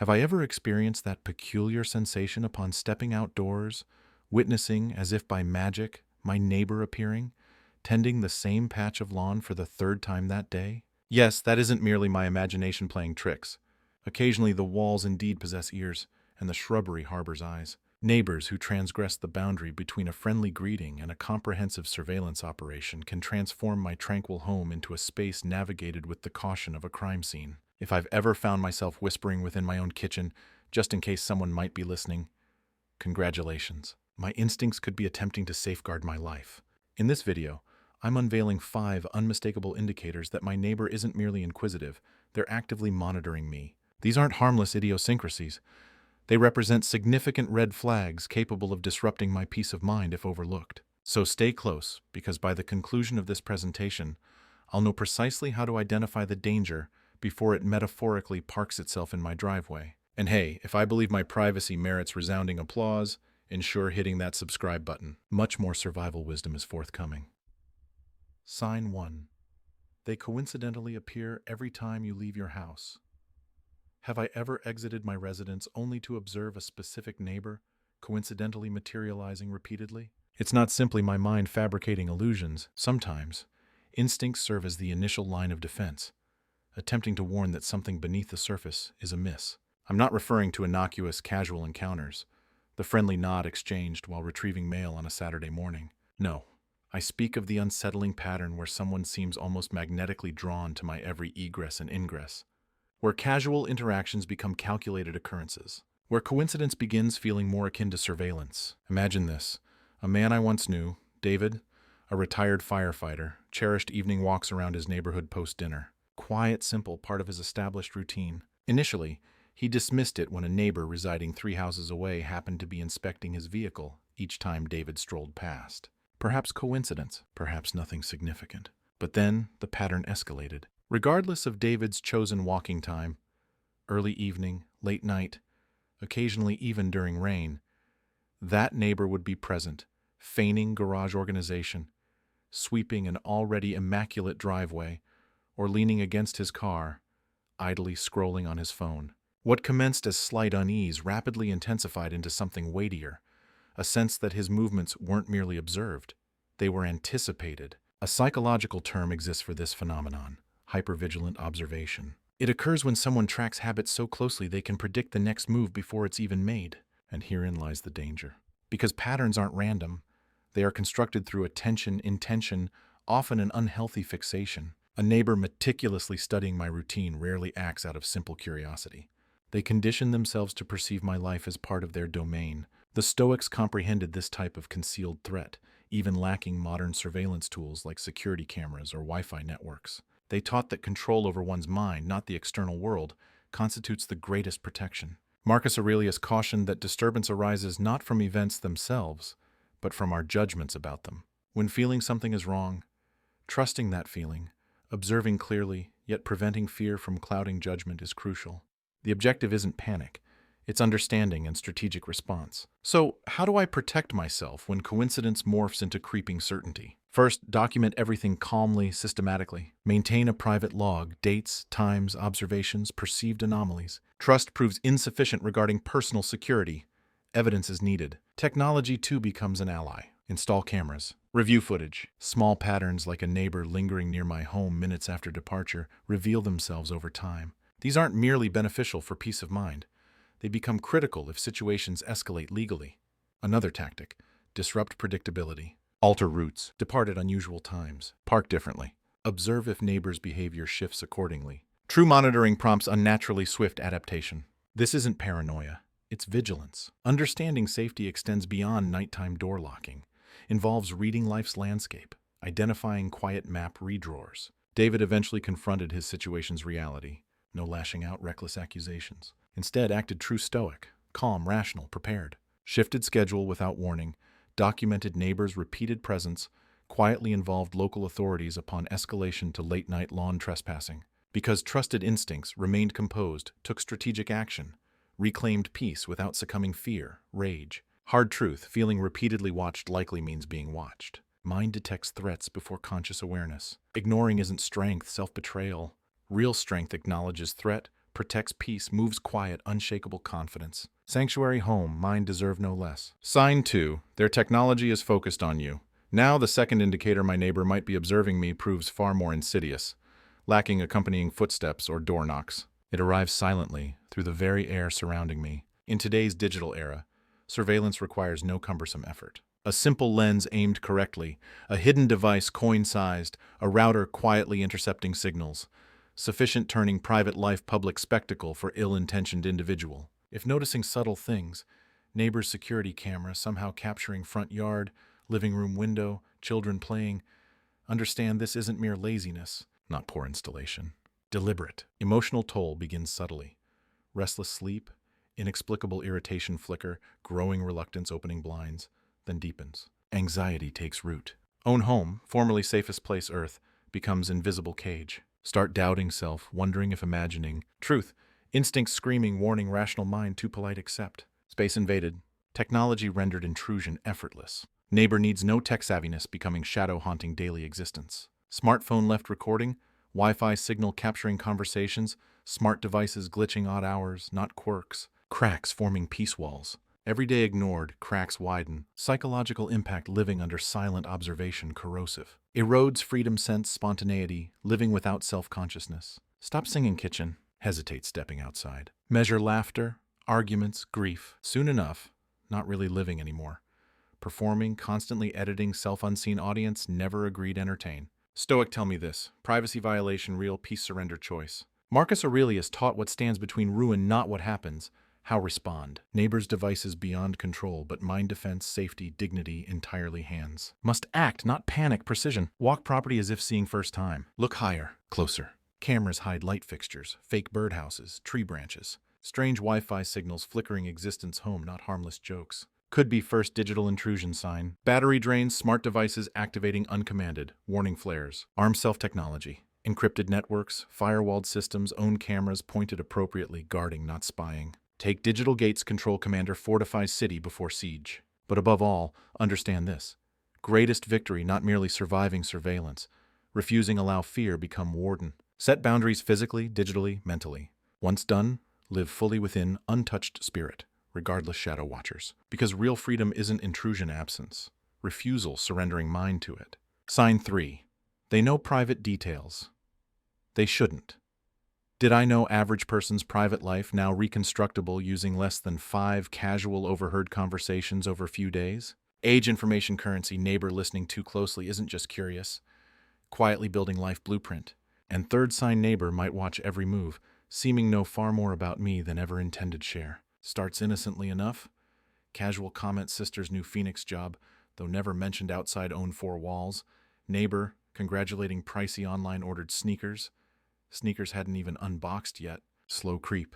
Have I ever experienced that peculiar sensation upon stepping outdoors, witnessing, as if by magic, my neighbor appearing, tending the same patch of lawn for the third time that day? Yes, that isn't merely my imagination playing tricks. Occasionally the walls indeed possess ears, and the shrubbery harbors eyes. Neighbors who transgress the boundary between a friendly greeting and a comprehensive surveillance operation can transform my tranquil home into a space navigated with the caution of a crime scene. If I've ever found myself whispering within my own kitchen, just in case someone might be listening, congratulations. My instincts could be attempting to safeguard my life. In this video, I'm unveiling 5 unmistakable indicators that my neighbor isn't merely inquisitive, they're actively monitoring me. These aren't harmless idiosyncrasies. They represent significant red flags capable of disrupting my peace of mind if overlooked. So stay close, because by the conclusion of this presentation, I'll know precisely how to identify the danger before it metaphorically parks itself in my driveway. And hey, if I believe my privacy merits resounding applause, ensure hitting that subscribe button. Much more survival wisdom is forthcoming. Sign 1. They coincidentally appear every time you leave your house. Have I ever exited my residence only to observe a specific neighbor, coincidentally materializing repeatedly? It's not simply my mind fabricating illusions. Sometimes, instincts serve as the initial line of defense, attempting to warn that something beneath the surface is amiss. I'm not referring to innocuous casual encounters, the friendly nod exchanged while retrieving mail on a Saturday morning. No, I speak of the unsettling pattern where someone seems almost magnetically drawn to my every egress and ingress, where casual interactions become calculated occurrences, where coincidence begins feeling more akin to surveillance. Imagine this. A man I once knew, David, a retired firefighter, cherished evening walks around his neighborhood post-dinner. Quiet, simple, part of his established routine. Initially, he dismissed it when a neighbor residing 3 houses away happened to be inspecting his vehicle each time David strolled past. Perhaps coincidence, perhaps nothing significant. But then the pattern escalated. Regardless of David's chosen walking time, early evening, late night, occasionally even during rain, that neighbor would be present, feigning garage organization, sweeping an already immaculate driveway, or leaning against his car, idly scrolling on his phone. What commenced as slight unease rapidly intensified into something weightier, a sense that his movements weren't merely observed, they were anticipated. A psychological term exists for this phenomenon: hypervigilant observation. It occurs when someone tracks habits so closely they can predict the next move before it's even made. And herein lies the danger. Because patterns aren't random, they are constructed through attention, intention, often an unhealthy fixation. A neighbor meticulously studying my routine rarely acts out of simple curiosity. They condition themselves to perceive my life as part of their domain. The Stoics comprehended this type of concealed threat, even lacking modern surveillance tools like security cameras or Wi-Fi networks. They taught that control over one's mind, not the external world, constitutes the greatest protection. Marcus Aurelius cautioned that disturbance arises not from events themselves, but from our judgments about them. When feeling something is wrong, trusting that feeling, observing clearly, yet preventing fear from clouding judgment is crucial. The objective isn't panic, it's understanding and strategic response. So, how do I protect myself when coincidence morphs into creeping certainty? First, document everything calmly, systematically. Maintain a private log: dates, times, observations, perceived anomalies. Trust proves insufficient regarding personal security. Evidence is needed. Technology too becomes an ally. Install cameras. Review footage. Small patterns like a neighbor lingering near my home minutes after departure reveal themselves over time. These aren't merely beneficial for peace of mind. They become critical if situations escalate legally. Another tactic: disrupt predictability. Alter routes. Depart at unusual times. Park differently. Observe if neighbors' behavior shifts accordingly. True monitoring prompts unnaturally swift adaptation. This isn't paranoia. It's vigilance. Understanding safety extends beyond nighttime door locking. Involves reading life's landscape, identifying quiet map redrawers. David eventually confronted his situation's reality. No lashing out, reckless accusations. Instead, acted true stoic, calm, rational, prepared. Shifted schedule without warning, documented neighbors' repeated presence, quietly involved local authorities upon escalation to late-night lawn trespassing. Because trusted instincts, remained composed, took strategic action, reclaimed peace without succumbing fear, rage. Hard truth: feeling repeatedly watched likely means being watched. Mind detects threats before conscious awareness. Ignoring isn't strength, self-betrayal. Real strength acknowledges threat, protects peace, moves quiet, unshakable confidence. Sanctuary home, mind deserve no less. Sign 2. Their technology is focused on you. Now the second indicator my neighbor might be observing me proves far more insidious, lacking accompanying footsteps or door knocks. It arrives silently, through the very air surrounding me. In today's digital era, surveillance requires no cumbersome effort. A simple lens aimed correctly, a hidden device coin-sized, a router quietly intercepting signals, sufficient turning private life public spectacle for ill-intentioned individual. If noticing subtle things, neighbor's security camera somehow capturing front yard, living room window, children playing, understand this isn't mere laziness, not poor installation. Deliberate. Emotional toll begins subtly. Restless sleep, inexplicable irritation flicker, growing reluctance opening blinds, then deepens. Anxiety takes root. Own home, formerly safest place earth, becomes invisible cage. Start doubting self, wondering if imagining. Truth, instinct screaming, warning rational mind too polite accept. Space invaded. Technology rendered intrusion effortless. Neighbor needs no tech savviness, becoming shadow haunting daily existence. Smartphone left recording, Wi-Fi signal capturing conversations, smart devices glitching odd hours, not quirks. Cracks forming peace walls. Every day ignored, cracks widen. Psychological impact living under silent observation corrosive. Erodes freedom sense, spontaneity, living without self-consciousness. Stop singing kitchen, hesitate stepping outside. Measure laughter, arguments, grief. Soon enough, not really living anymore. Performing, constantly editing, self-unseen audience, never agreed entertain. Stoic tell me this, privacy violation, real peace surrender choice. Marcus Aurelius taught what stands between ruin, not what happens. How respond? Neighbors' devices beyond control, but mind defense, safety, dignity, entirely hands. Must act, not panic, precision. Walk property as if seeing first time. Look higher, closer. Cameras hide light fixtures, fake birdhouses, tree branches. Strange Wi-Fi signals flickering existence home, not harmless jokes. Could be first digital intrusion sign. Battery drains, smart devices activating uncommanded. Warning flares. Arm self-technology. Encrypted networks, firewalled systems, own cameras pointed appropriately, guarding, not spying. Take digital gates, control commander, fortify city before siege. But above all, understand this. Greatest victory, not merely surviving surveillance. Refusing allow fear become warden. Set boundaries physically, digitally, mentally. Once done, live fully within untouched spirit, regardless shadow watchers. Because real freedom isn't intrusion absence. Refusal surrendering mind to it. Sign 3. They know private details. They shouldn't. Did I know average person's private life now reconstructible using less than 5 casual overheard conversations over few days? Age information currency, neighbor listening too closely isn't just curious, quietly building life blueprint. And third sign neighbor might watch every move, seeming know far more about me than ever intended share. Starts innocently enough. Casual comment sister's new Phoenix job, though never mentioned outside own 4 walls. Neighbor congratulating pricey online ordered sneakers. Sneakers hadn't even unboxed yet. Slow creep.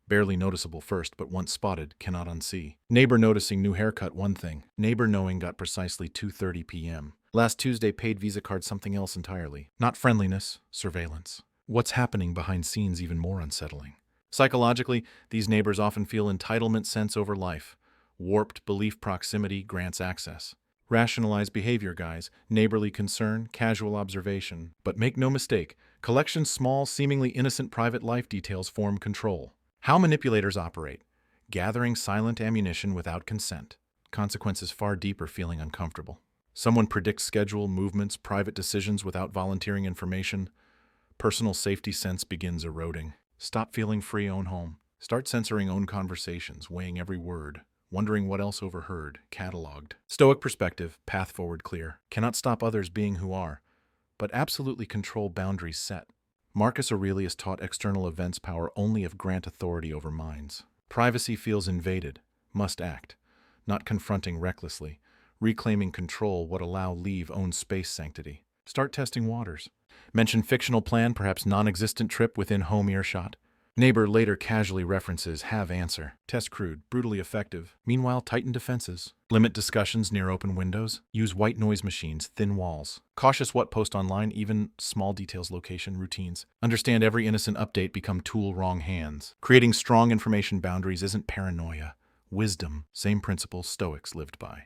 Barely noticeable first, but once spotted, cannot unsee. Neighbor noticing new haircut, one thing. Neighbor knowing got precisely 2:30 p.m. Last Tuesday paid Visa card something else entirely. Not friendliness, surveillance. What's happening behind scenes even more unsettling. Psychologically, these neighbors often feel entitlement sense over life. Warped belief proximity grants access. Rationalized behavior, guys. Neighborly concern, casual observation. But make no mistake, collection small, seemingly innocent private life details form control. How manipulators operate. Gathering silent ammunition without consent. Consequences far deeper, feeling uncomfortable. Someone predicts schedule, movements, private decisions without volunteering information. Personal safety sense begins eroding. Stop feeling free, own home. Start censoring own conversations, weighing every word. Wondering what else overheard, cataloged. Stoic perspective, path forward clear. Cannot stop others being who are, but absolutely control boundaries set. Marcus Aurelius taught external events power only if grant authority over minds. Privacy feels invaded, must act, not confronting recklessly. Reclaiming control would allow leave own space sanctity. Start testing waters. Mention fictional plan, perhaps non-existent trip within home earshot. Neighbor later casually references have answer. Test crude, brutally effective. Meanwhile, tighten defenses. Limit discussions near open windows. Use white noise machines, thin walls. Cautious what post online, even small details, location, routines. Understand every innocent update become tool wrong hands. Creating strong information boundaries isn't paranoia. Wisdom, same principles Stoics lived by.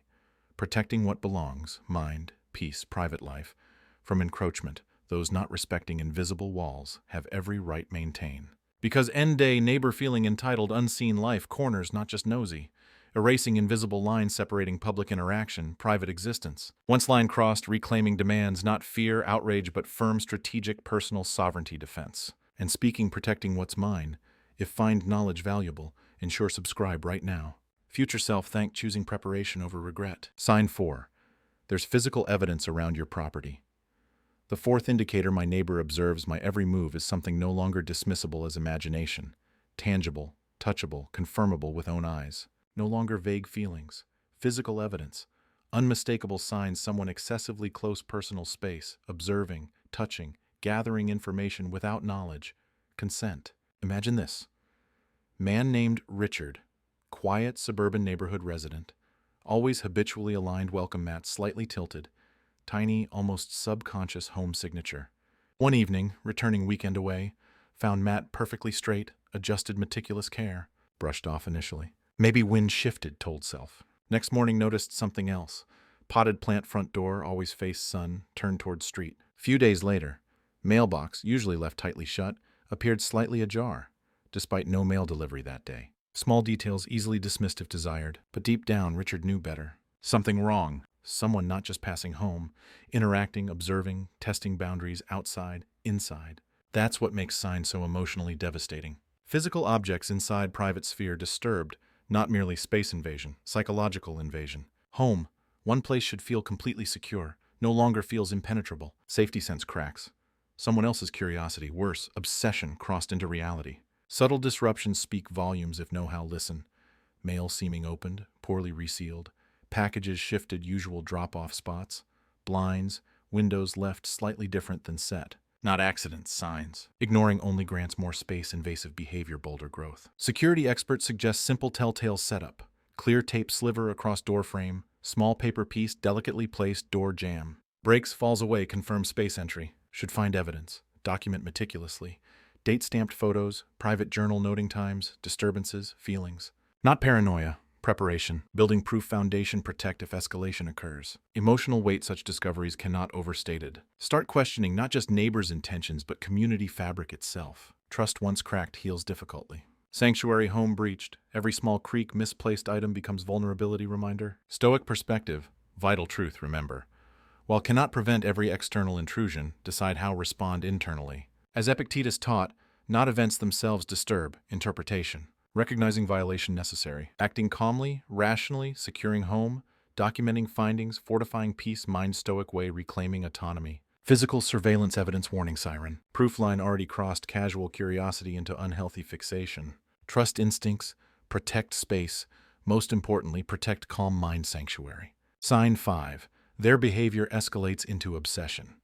Protecting what belongs, mind, peace, private life, from encroachment. Those not respecting invisible walls have every right maintain. Because end day neighbor feeling entitled unseen life corners not just nosy, erasing invisible lines separating public interaction, private existence. Once line crossed, reclaiming demands not fear, outrage, but firm strategic personal sovereignty defense. And speaking protecting what's mine, if find knowledge valuable, ensure subscribe right now. Future self thank choosing preparation over regret. Sign 4. There's physical evidence around your property. The fourth indicator my neighbor observes my every move is something no longer dismissible as imagination. Tangible, touchable, confirmable with own eyes. No longer vague feelings. Physical evidence. Unmistakable signs someone excessively close personal space, observing, touching, gathering information without knowledge. Consent. Imagine this. Man named Richard. Quiet suburban neighborhood resident. Always habitually aligned welcome mat slightly tilted. Tiny, almost subconscious home signature. One evening, returning weekend away, found Matt perfectly straight, adjusted meticulous care, brushed off initially. Maybe wind shifted, told self. Next morning noticed something else. Potted plant front door, always face sun, turned toward street. Few days later, mailbox, usually left tightly shut, appeared slightly ajar, despite no mail delivery that day. Small details easily dismissed if desired, but deep down Richard knew better. Something wrong. Someone not just passing home, interacting, observing, testing boundaries outside, inside. That's what makes signs so emotionally devastating. Physical objects inside private sphere disturbed, not merely space invasion, psychological invasion. Home, one place should feel completely secure, no longer feels impenetrable. Safety sense cracks. Someone else's curiosity, worse, obsession crossed into reality. Subtle disruptions speak volumes if know how listen. Mail seeming opened, poorly resealed. Packages shifted usual drop-off spots. Blinds, windows left slightly different than set. Not accidents, signs. Ignoring only grants more space, invasive behavior, bolder growth. Security experts suggest simple telltale setup. Clear tape sliver across door frame. Small paper piece delicately placed, door jam. Breaks, falls away, confirm space entry. Should find evidence. Document meticulously. Date-stamped photos, private journal noting times, disturbances, feelings. Not paranoia. Preparation. Building proof foundation protect if escalation occurs. Emotional weight such discoveries cannot overstated. Start questioning not just neighbors' intentions but community fabric itself. Trust once cracked heals difficultly. Sanctuary home breached. Every small creak, misplaced item becomes vulnerability reminder. Stoic perspective. Vital truth, remember. While cannot prevent every external intrusion, decide how respond internally. As Epictetus taught, not events themselves disturb, interpretation. Recognizing violation necessary. Acting calmly, rationally, securing home, documenting findings, fortifying peace, mind stoic way, reclaiming autonomy. Physical surveillance evidence warning siren. Proof line already crossed casual curiosity into unhealthy fixation. Trust instincts, protect space, most importantly, protect calm mind sanctuary. Sign 5. Their behavior escalates into obsession.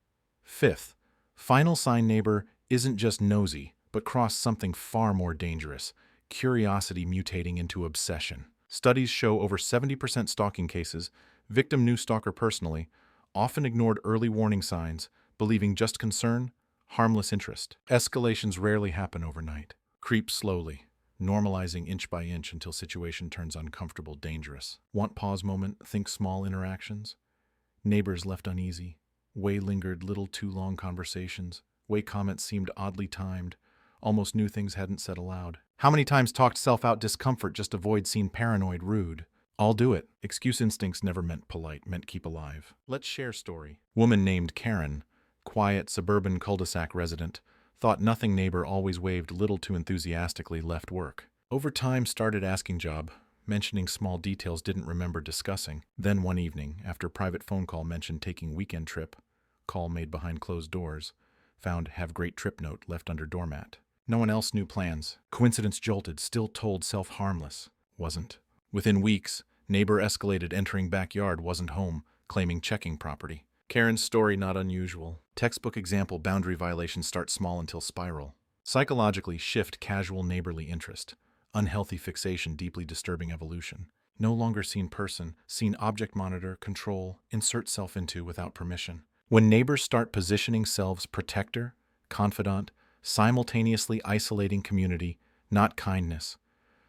5th, final sign neighbor isn't just nosy, but crossed something far more dangerous. Curiosity mutating into obsession. Studies show over 70% stalking cases, victim knew stalker personally, often ignored early warning signs, believing just concern, harmless interest. Escalations rarely happen overnight. Creep slowly, normalizing inch by inch until situation turns uncomfortable, dangerous. Want pause moment, think small interactions? Neighbors left uneasy. Way lingered little too long conversations. Way comments seemed oddly timed. Almost knew things hadn't said aloud. How many times talked self out discomfort just avoid seem paranoid, rude? I'll do it. Excuse instincts never meant polite, meant keep alive. Let's share story. Woman named Karen, quiet suburban cul-de-sac resident, thought nothing neighbor always waved little too enthusiastically, left work. Over time started asking job, mentioning small details didn't remember discussing. Then one evening, after private phone call mentioned taking weekend trip, call made behind closed doors, found have great trip note left under doormat. No one else knew plans. Coincidence jolted, still told self harmless. Wasn't. Within weeks, neighbor escalated entering backyard, wasn't home, claiming checking property. Karen's story not unusual. Textbook example, boundary violation start small until spiral. Psychologically shift casual neighborly interest. Unhealthy fixation deeply disturbing evolution. No longer seen person, seen object monitor, control, insert self into without permission. When neighbors start positioning selves protector, confidant, simultaneously isolating community, not kindness.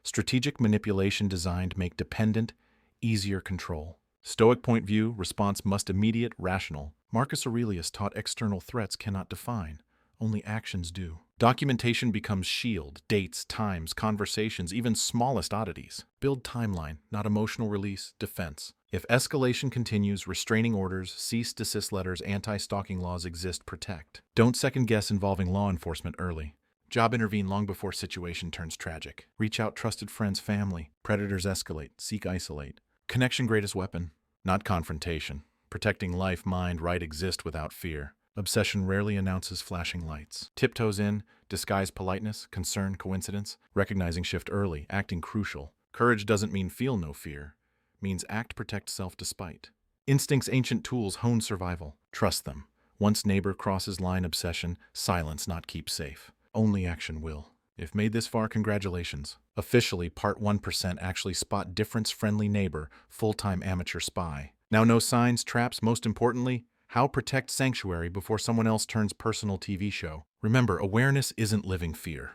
Strategic manipulation designed make dependent, easier control. Stoic point view, response must immediate, rational. Marcus Aurelius taught external threats cannot define, only actions do. Documentation becomes shield, dates, times, conversations, even smallest oddities. Build timeline, not emotional release, defense. If escalation continues, restraining orders, cease desist letters, anti-stalking laws exist, protect. Don't second guess involving law enforcement early. Job intervene long before situation turns tragic. Reach out trusted friends, family. Predators escalate, seek isolate. Connection greatest weapon, not confrontation. Protecting life, mind, right exist without fear. Obsession rarely announces flashing lights. Tiptoes in, disguise politeness, concern, coincidence. Recognizing shift early, acting crucial. Courage doesn't mean feel no fear. Means act, protect self despite. Instincts ancient tools hone survival. Trust them. Once neighbor crosses line obsession, silence not keep safe. Only action will. If made this far, congratulations. Officially, part 1% actually spot difference-friendly neighbor, full-time amateur spy. Now no signs, traps, most importantly, how protect sanctuary before someone else turns personal TV show. Remember, awareness isn't living fear.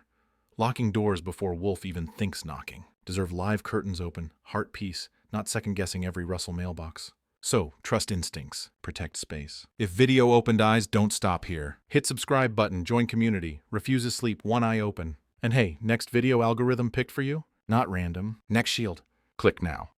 Locking doors before wolf even thinks knocking. Deserve live curtains open, heart peace, not second-guessing every rustle mailbox. So, trust instincts, protect space. If video opened eyes, don't stop here. Hit subscribe button, join community, refuses sleep, one eye open. And hey, next video algorithm picked for you? Not random. Next shield. Click now.